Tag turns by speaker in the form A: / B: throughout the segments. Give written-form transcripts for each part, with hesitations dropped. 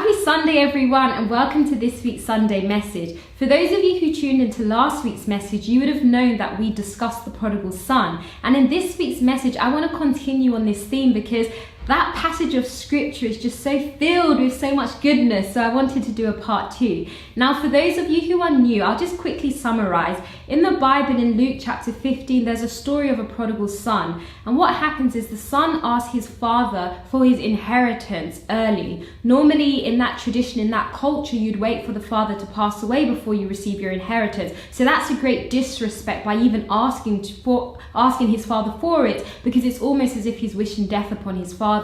A: Happy Sunday everyone, and welcome to this week's Sunday message. For those of you who tuned into last week's message, you would have known that we discussed the prodigal son. And in this week's message, I want to continue on this theme because that passage of scripture is just so filled with so much goodness. So I wanted to do a part 2. Now, for those of you who are new, I'll just quickly summarize. In the Bible, in Luke chapter 15, there's a story of a prodigal son. And what happens is the son asks his father for his inheritance early. Normally, in that tradition, in that culture, you'd wait for the father to pass away before you receive your inheritance. So that's a great disrespect by even asking his father for it, because it's almost as if he's wishing death upon his father.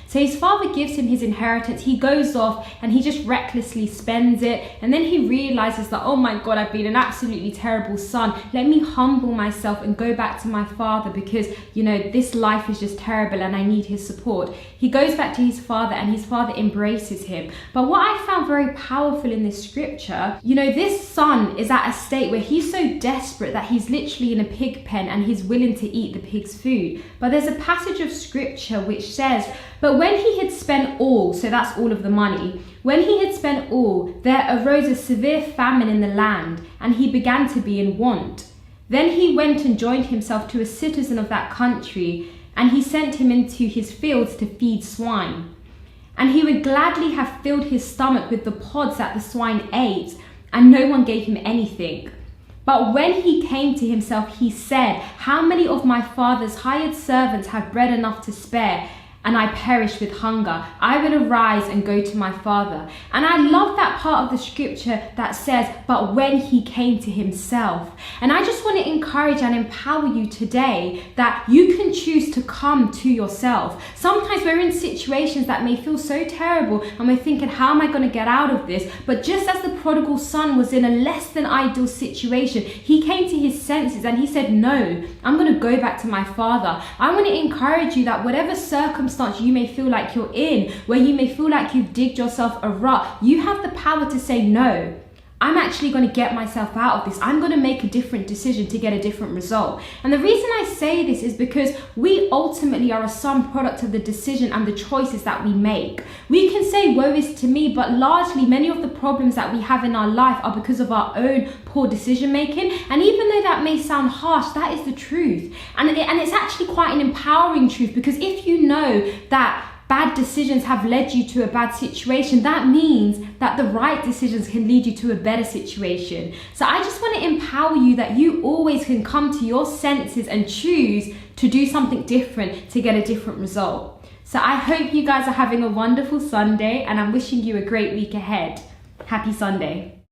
A: So his father gives him his inheritance. He goes off and he just recklessly spends it. And then he realizes that, oh my God, I've been an absolutely terrible son. Let me humble myself and go back to my father because, this life is just terrible and I need his support. He goes back to his father and his father embraces him. But what I found very powerful in this scripture, this son is at a state where he's so desperate that he's literally in a pig pen and he's willing to eat the pig's food. But there's a passage of scripture which says, but when he had spent all, so that's all of the money, when he had spent all, there arose a severe famine in the land, and he began to be in want. Then he went and joined himself to a citizen of that country, and he sent him into his fields to feed swine. And he would gladly have filled his stomach with the pods that the swine ate, and no one gave him anything. But when he came to himself, he said, how many of my father's hired servants have bread enough to spare, and I perish with hunger? I will arise and go to my father. And I love that part of the scripture that says, but when he came to himself. And I just want to encourage and empower you today that you can choose to come to yourself. Sometimes we're in situations that may feel so terrible and we're thinking, how am I going to get out of this? But just as the prodigal son was in a less than ideal situation, he came to his senses and he said, no, I'm going to go back to my father. I want to encourage you that whatever circumstance you may feel like you're in, where you may feel like you've digged yourself a rut, you have the power to say, no, I'm actually going to get myself out of this. I'm going to make a different decision to get a different result. And the reason I say this is because we ultimately are a sum product of the decision and the choices that we make. We can say, woe is to me, but largely many of the problems that we have in our life are because of our own poor decision making. And even though that may sound harsh, that is the truth. And it's actually quite an empowering truth, because if you know that bad decisions have led you to a bad situation, that means that the right decisions can lead you to a better situation. So I just want to empower you that you always can come to your senses and choose to do something different to get a different result. So I hope you guys are having a wonderful Sunday, and I'm wishing you a great week ahead. Happy Sunday.